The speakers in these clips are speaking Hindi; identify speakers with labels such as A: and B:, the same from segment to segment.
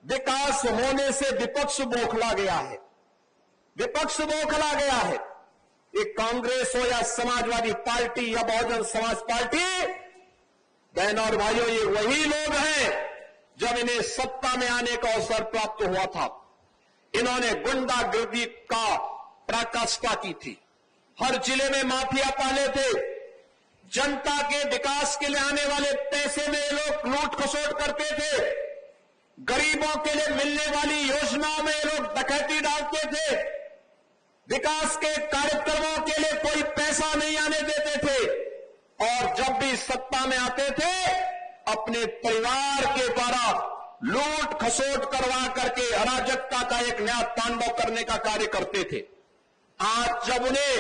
A: विकास होने से विपक्ष बौखला गया है, विपक्ष बौखला गया है। ये कांग्रेस हो या समाजवादी पार्टी या बहुजन समाज पार्टी, बहनों और भाइयों, ये वही लोग हैं जब इन्हें सत्ता में आने का अवसर प्राप्त हुआ था, इन्होंने गुंडागर्दी का पराकाष्ठा की थी, हर जिले में माफिया पाले थे, जनता के विकास के लिए आने वाले पैसे में ये लोग लूट खसोट करते थे, गरीबों के लिए मिलने वाली योजनाओं में ये लोग डकैती डालते थे, विकास के कार्यक्रमों के लिए कोई पैसा नहीं आने देते थे, और जब भी सत्ता में आते थे अपने परिवार के द्वारा लूट खसोट करवा करके अराजकता का एक नया तांडव करने का कार्य करते थे। आज जब उन्हें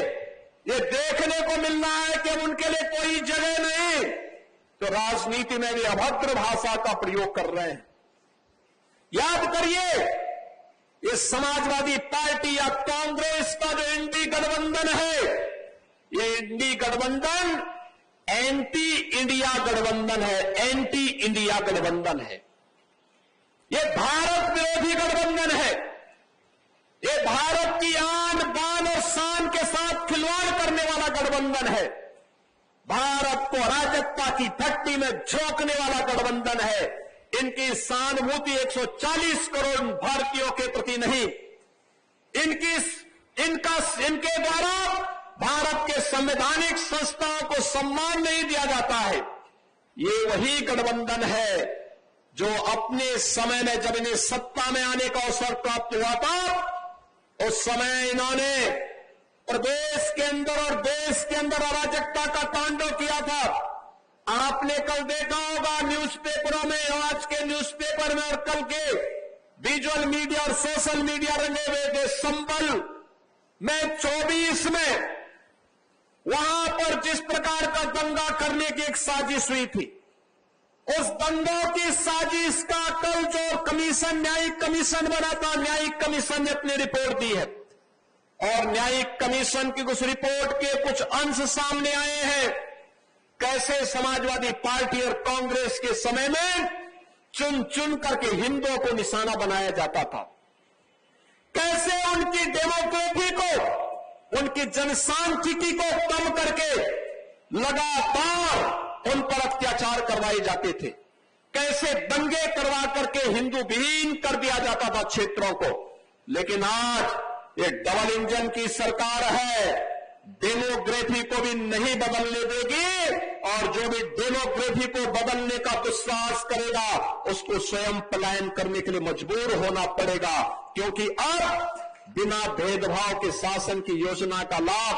A: ये देखने को मिल रहा है कि उनके लिए कोई जगह नहीं, तो राजनीति में भी अभद्र भाषा का प्रयोग कर रहे हैं। याद करिए, ये समाजवादी पार्टी या कांग्रेस का जो इंडी गठबंधन है, ये इंडी गठबंधन एंटी इंडिया गठबंधन है, एंटी इंडिया गठबंधन है। ये भारत विरोधी गठबंधन है। ये भारत की आन बान और शान के साथ खिलवाड़ करने वाला गठबंधन है। भारत को अराजकता की भट्टी में झोंकने वाला गठबंधन है। इनकी सहानुभूति 140 करोड़ भारतीयों के प्रति नहीं, इनके द्वारा भारत के संवैधानिक संस्थाओं को सम्मान नहीं दिया जाता है। ये वही गठबंधन है जो अपने समय में जब इन्हें सत्ता में आने का अवसर प्राप्त हुआ था, उस समय इन्होंने प्रदेश के अंदर और देश के अंदर अराजकता का तांडव किया था। आपने कल देखा होगा न्यूज़पेपरों में, आज के न्यूज़पेपर में और कल के विजुअल मीडिया और सोशल मीडिया रंगे हुए थे। संबल में 24 में वहां पर जिस प्रकार का दंगा करने की एक साजिश हुई थी, उस दंगों की साजिश का कल जो कमीशन, न्यायिक कमीशन बना था, न्यायिक कमीशन ने अपनी रिपोर्ट दी है, और न्यायिक कमीशन की उस रिपोर्ट के कुछ अंश सामने आए हैं। कैसे समाजवादी पार्टी और कांग्रेस के समय में चुन चुन करके हिंदुओं को निशाना बनाया जाता था, कैसे उनकी डेमोक्रेसी को, उनकी जनसांख्यिकी को कम करके लगातार उन पर अत्याचार करवाए जाते थे, कैसे दंगे करवा करके हिंदू विहीन कर दिया जाता था क्षेत्रों को। लेकिन आज एक डबल इंजन की सरकार है, डेमोग्राफी को भी नहीं बदलने देगी, और जो भी डेमोग्राफी को बदलने का दुस्साहस करेगा उसको स्वयं पलायन करने के लिए मजबूर होना पड़ेगा, क्योंकि अब बिना भेदभाव के शासन की योजना का लाभ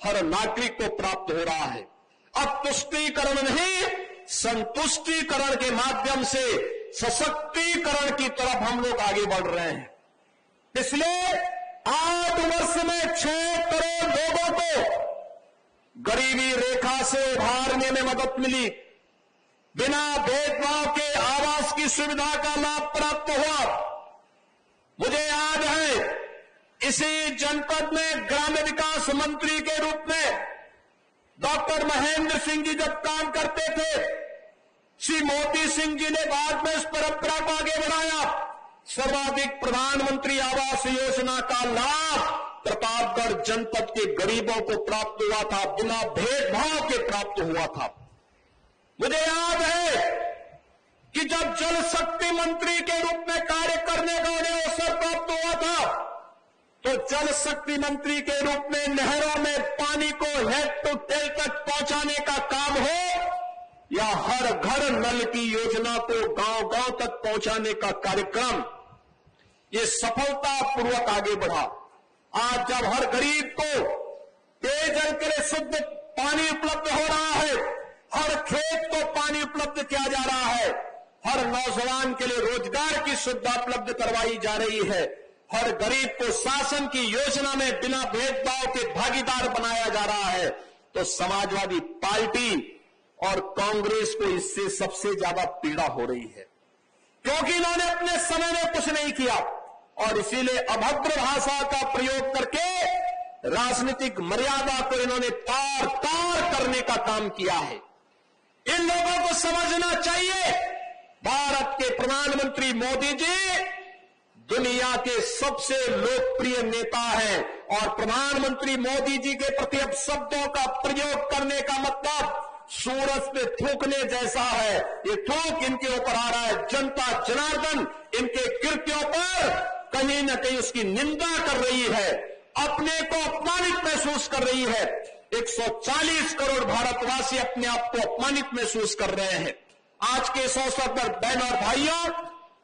A: हर नागरिक को प्राप्त हो रहा है। अब तुष्टीकरण नहीं, संतुष्टीकरण के माध्यम से सशक्तिकरण की तरफ हम लोग आगे बढ़ रहे हैं। पिछले 8 वर्ष में 6 करोड़ लोगों को गरीबी रेखा से उभारने में मदद मिली, बिना भेदभाव के आवास की सुविधा का लाभ प्राप्त हुआ। मुझे याद है, इसी जनपद में ग्राम्य विकास मंत्री के रूप में डॉक्टर महेंद्र सिंह जी जब काम करते थे, श्री मोती सिंह जी ने बाद में इस परंपरा को आगे बढ़ाया। सर्वाधिक प्रधानमंत्री आवास योजना का लाभ प्रतापगढ़ जनपद के गरीबों को प्राप्त हुआ था, बिना भेदभाव के प्राप्त हुआ था। मुझे याद है कि जब जल शक्ति मंत्री के रूप में कार्य करने का उन्हें अवसर प्राप्त हुआ था, तो जल शक्ति मंत्री के रूप में नहरों में पानी को हेड टू टेल तक पहुंचाने का काम हो, या हर घर नल की योजना को गांव-गांव तक पहुंचाने का कार्यक्रम, ये सफलतापूर्वक आगे बढ़ा। आज जब हर गरीब को पेयजल के लिए शुद्ध पानी उपलब्ध हो रहा है, हर खेत को पानी उपलब्ध किया जा रहा है, हर नौजवान के लिए रोजगार की सुविधा उपलब्ध करवाई जा रही है, हर गरीब को शासन की योजना में बिना भेदभाव के भागीदार बनाया जा रहा है, तो समाजवादी पार्टी और कांग्रेस को इससे सबसे ज्यादा पीड़ा हो रही है, क्योंकि इन्होंने अपने समय में कुछ नहीं किया, और इसीलिए अभद्र भाषा का प्रयोग करके राजनीतिक मर्यादा को इन्होंने तार-तार करने का काम किया है। इन लोगों को समझना चाहिए भारत के प्रधानमंत्री मोदी जी दुनिया के सबसे लोकप्रिय नेता हैं और प्रधानमंत्री मोदी जी के प्रति अब शब्दों का प्रयोग करने का मतलब सूरज पे थूकने जैसा है। ये थूक इनके ऊपर आ रहा है। जनता जनार्दन इनके कृत्यों पर कहीं न कहीं उसकी निंदा कर रही है, अपने को अपमानित महसूस कर रही है। 140 करोड़ भारतवासी अपने आप को अपमानित महसूस कर रहे हैं। आज के इस अवसर पर बहन और भाइयों,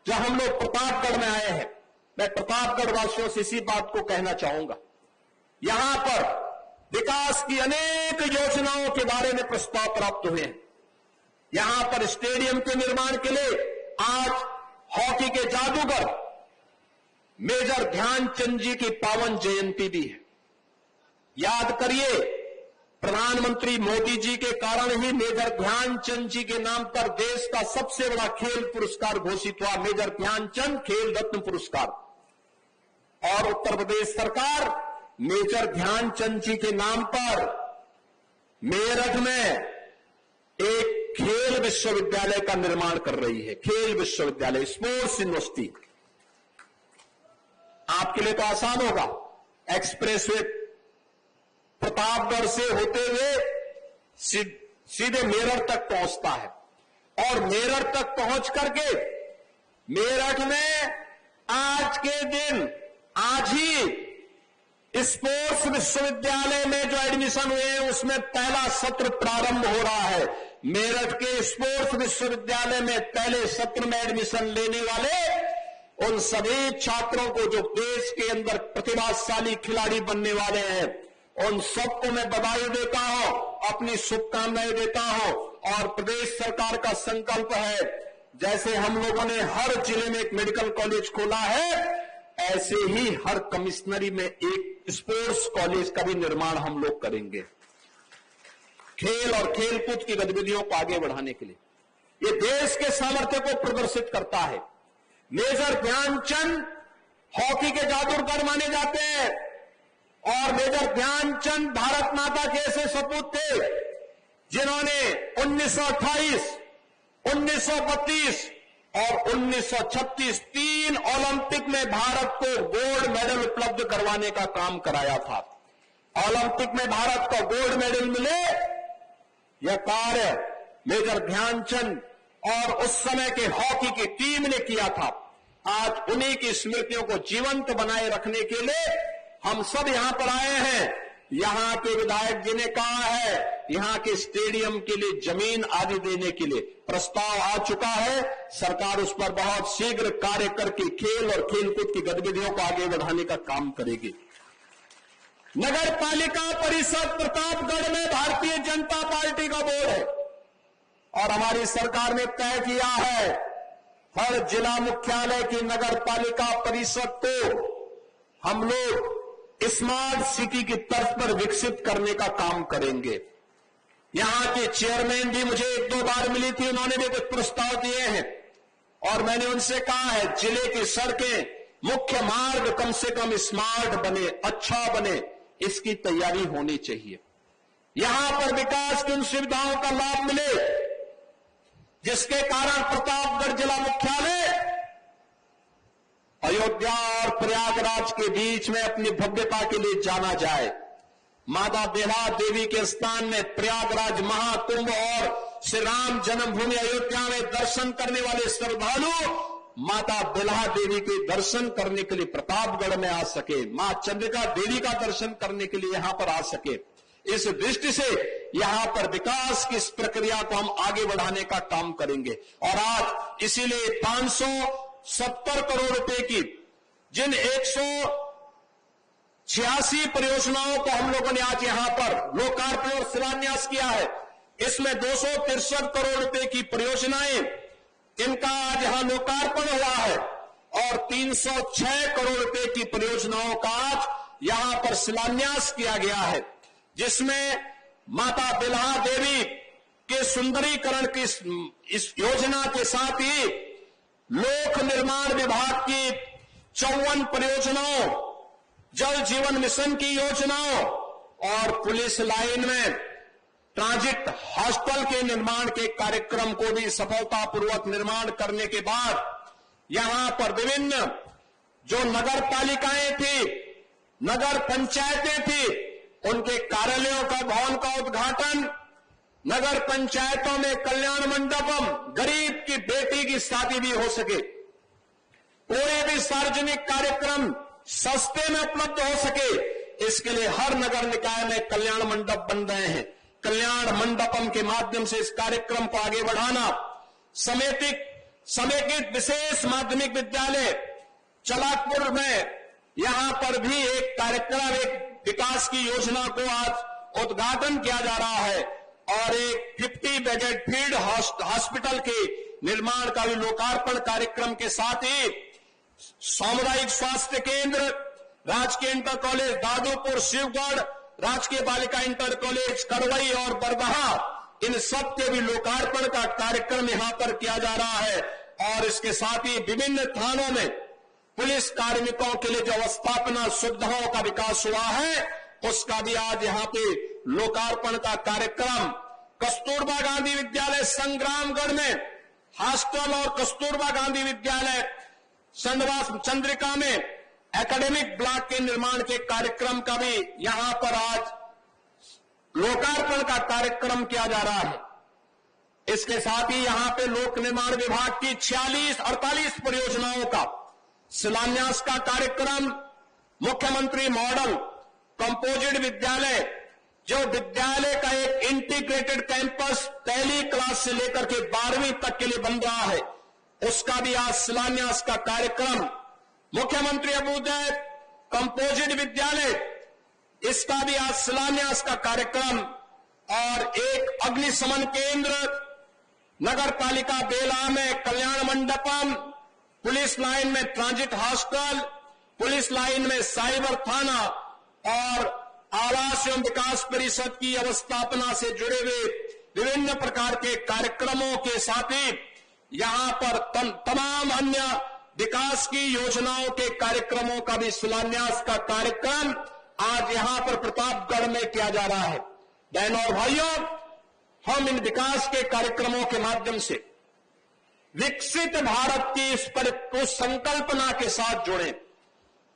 A: जब हम लोग प्रतापगढ़ में आए हैं, मैं प्रतापगढ़ वासियों से इसी बात को कहना चाहूंगा। यहां पर विकास की अनेक योजनाओं के बारे में प्रस्ताव प्राप्त हुए हैं। यहां पर स्टेडियम के निर्माण के लिए आज हॉकी के जादूगर मेजर ध्यानचंद जी की पावन जयंती भी है। याद करिए, प्रधानमंत्री मोदी जी के कारण ही मेजर ध्यानचंद जी के नाम पर देश का सबसे बड़ा खेल पुरस्कार घोषित हुआ, मेजर ध्यानचंद खेल रत्न पुरस्कार। और उत्तर प्रदेश सरकार मेजर ध्यानचंद जी के नाम पर मेरठ में एक खेल विश्वविद्यालय का निर्माण कर रही है। खेल विश्वविद्यालय, स्पोर्ट्स यूनिवर्सिटी। आपके लिए तो आसान होगा, एक्सप्रेसवे प्रतापगढ़ से होते हुए सीधे मेरठ तक पहुंचता है और मेरठ तक पहुंच करके मेरठ में आज के दिन, आज ही स्पोर्ट्स विश्वविद्यालय में जो एडमिशन हुए हैं उसमें पहला सत्र प्रारंभ हो रहा है। मेरठ के स्पोर्ट्स विश्वविद्यालय में पहले सत्र में एडमिशन लेने वाले उन सभी छात्रों को जो देश के अंदर प्रतिभाशाली खिलाड़ी बनने वाले हैं, उन सबको मैं बधाई देता हूं, अपनी शुभकामनाएं देता हूं। और प्रदेश सरकार का संकल्प है, जैसे हम लोगों ने हर जिले में एक मेडिकल कॉलेज खोला है, ऐसे ही हर कमिश्नरी में एक स्पोर्ट्स कॉलेज का भी निर्माण हम लोग करेंगे, खेल और खेलकूद की गतिविधियों को आगे बढ़ाने के लिए। ये देश के सामर्थ्य को प्रदर्शित करता है। मेजर ध्यानचंद हॉकी के जादूगर माने जाते हैं और मेजर ध्यानचंद भारत माता के ऐसे सपूत थे जिन्होंने 1928, 1932 और 1936 तीन ओलंपिक में भारत को गोल्ड मेडल उपलब्ध करवाने का काम कराया था। ओलंपिक में भारत को गोल्ड मेडल मिले, यह कार्य मेजर ध्यानचंद और उस समय के हॉकी की टीम ने किया था। आज उन्हीं की स्मृतियों को जीवंत बनाए रखने के लिए हम सब यहां पर आए हैं। यहां के विधायक जी ने कहा है, यहां के स्टेडियम के लिए जमीन आदि देने के लिए प्रस्ताव आ चुका है। सरकार उस पर बहुत शीघ्र कार्य करके खेल और खेलकूद की गतिविधियों को आगे बढ़ाने का काम करेगी। नगर पालिका परिषद प्रतापगढ़ में भारतीय जनता पार्टी का बोर्ड है और हमारी सरकार ने तय किया है हर जिला मुख्यालय की नगर पालिका परिषद को हम लोग स्मार्ट सिटी की तर्ज पर विकसित करने का काम करेंगे। यहां के चेयरमैन भी मुझे एक दो बार मिली थी, उन्होंने भी कुछ प्रस्ताव दिए हैं और मैंने उनसे कहा है जिले की सड़कें, मुख्य मार्ग कम से कम स्मार्ट बने, अच्छा बने, इसकी तैयारी होनी चाहिए। यहां पर विकास की उन सुविधाओं का लाभ मिले जिसके कारण प्रतापगढ़ जिला मुख्यालय अयोध्या और प्रयागराज के बीच में अपनी भव्यता के लिए जाना जाए। माता बेल्हा देवी के स्थान में प्रयागराज महाकुंभ और श्री राम जन्मभूमि अयोध्या में दर्शन करने वाले श्रद्धालु माता बेल्हा देवी के दर्शन करने के लिए प्रतापगढ़ में आ सके, मां चंद्रिका देवी का दर्शन करने के लिए यहां पर आ सके। इस दृष्टि से यहां पर विकास की इस प्रक्रिया को हम आगे बढ़ाने का काम करेंगे। और आज इसीलिए 570 करोड़ रुपए की जिन 186 परियोजनाओं को हम लोगों ने आज यहां पर लोकार्पण और शिलान्यास किया है, इसमें 263 करोड़ रुपए की परियोजनाएं, इनका आज यहां लोकार्पण हुआ है और 306 करोड़ रुपए की परियोजनाओं का आज यहां पर शिलान्यास किया गया है, जिसमें माता बेल्हा देवी के सुंदरीकरण की इस योजना के साथ ही लोक निर्माण विभाग की 54 परियोजनाओं, जल जीवन मिशन की योजनाओं और पुलिस लाइन में ट्रांजिट हॉस्टल के निर्माण के कार्यक्रम को भी सफलतापूर्वक निर्माण करने के बाद यहां पर विभिन्न जो नगर पालिकाएं थी, नगर पंचायतें थी, उनके कार्यालयों का भवन का उद्घाटन, नगर पंचायतों में कल्याण मंडपम, गरीब की बेटी की शादी भी हो सके, कोई भी सार्वजनिक कार्यक्रम सस्ते में उपलब्ध हो सके, इसके लिए हर नगर निकाय में कल्याण मंडप बन रहे हैं। कल्याण मंडपम के माध्यम से इस कार्यक्रम को आगे बढ़ाना, समेकित विशेष माध्यमिक विद्यालय चलाकपुर में यहां पर भी एक कार्यक्रम, एक विकास की योजना को आज उद्घाटन किया जा रहा है और एक 50 बेडेड फील्ड हॉस्पिटल के निर्माण का भी लोकार्पण कार्यक्रम के साथ ही सामुदायिक स्वास्थ्य केंद्र, राजकीय इंटर कॉलेज दादोपुर शिवगढ़, राजकीय बालिका इंटर कॉलेज करवई और बरदहा, इन सब के भी लोकार्पण का कार्यक्रम यहां पर किया जा रहा है। और इसके साथ ही विभिन्न थानों में पुलिस कार्मिकों के लिए जो अवस्थापना सुविधाओं का विकास हुआ है, उसका भी आज यहां पे लोकार्पण का कार्यक्रम, कस्तूरबा गांधी विद्यालय संग्रामगढ़ में हॉस्टल और कस्तूरबा गांधी विद्यालय संडवास चंद्रिका में एकेडमिक ब्लॉक के निर्माण के कार्यक्रम का भी यहां पर आज लोकार्पण का कार्यक्रम किया जा रहा है। इसके साथ ही यहां पे लोक निर्माण विभाग की 46-48 परियोजनाओं का शिलान्यास का कार्यक्रम, मुख्यमंत्री मॉडल कंपोजिट विद्यालय, जो विद्यालय का एक इंटीग्रेटेड कैंपस पहली क्लास से लेकर के 12वीं तक के लिए बन रहा है, उसका भी आज शिलान्यास का कार्यक्रम, मुख्यमंत्री अभ्युदय कंपोजिट विद्यालय, इसका भी आज शिलान्यास का कार्यक्रम, और एक अग्निशमन केंद्र नगर पालिका बेला में कल्याण मंडपम, पुलिस लाइन में ट्रांजिट हॉस्टल, पुलिस लाइन में साइबर थाना और आवास एवं विकास परिषद की अवस्थापना से जुड़े हुए विभिन्न प्रकार के कार्यक्रमों के साथ ही यहां पर तमाम अन्य विकास की योजनाओं के कार्यक्रमों का भी शिलान्यास का कार्यक्रम आज यहां पर प्रतापगढ़ में किया जा रहा है। बहनों और भाइयों, हम इन विकास के कार्यक्रमों के माध्यम से विकसित भारत की इस संकल्पना के साथ जुड़े,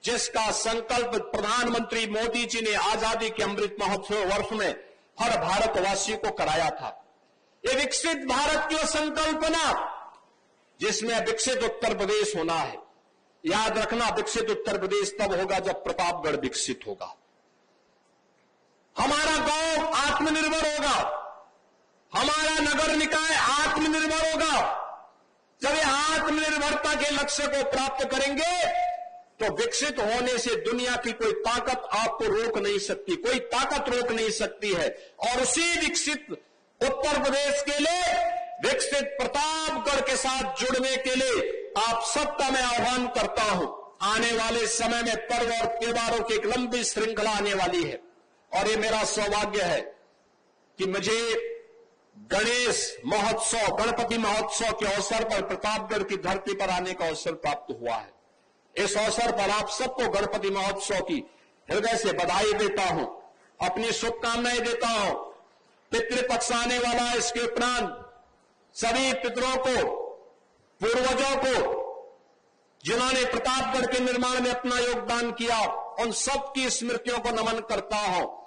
A: जिसका संकल्प प्रधानमंत्री मोदी जी ने आजादी के अमृत महोत्सव वर्ष में हर भारतवासी को कराया था। ये विकसित भारत की संकल्पना, जिसमें विकसित उत्तर प्रदेश होना है। याद रखना, विकसित उत्तर प्रदेश तब होगा जब प्रतापगढ़ विकसित होगा, हमारा गांव आत्मनिर्भर होगा, हमारा नगर निकाय आत्मनिर्भर होगा। जब ये आत्मनिर्भरता के लक्ष्य को प्राप्त करेंगे तो विकसित होने से दुनिया की कोई ताकत आपको रोक नहीं सकती, कोई ताकत रोक नहीं सकती है। और उसी विकसित उत्तर प्रदेश के लिए, विकसित प्रतापगढ़ के साथ जुड़ने के लिए आप सबका मैं आह्वान करता हूं। आने वाले समय में पर्व और त्योहारों की एक लंबी श्रृंखला आने वाली है और ये मेरा सौभाग्य है कि मुझे गणेश महोत्सव, गणपति महोत्सव के अवसर पर प्रतापगढ़ की धरती पर आने का अवसर प्राप्त हुआ है। इस अवसर पर आप सबको गणपति महोत्सव की हृदय से बधाई देता हूं, अपनी शुभकामनाएं देता हूं। पितृपक्ष आने वाला है, इसके उपरांत सभी पितरों को, पूर्वजों को, जिन्होंने प्रतापगढ़ के निर्माण में अपना योगदान किया, उन सब की स्मृतियों को नमन करता हूं।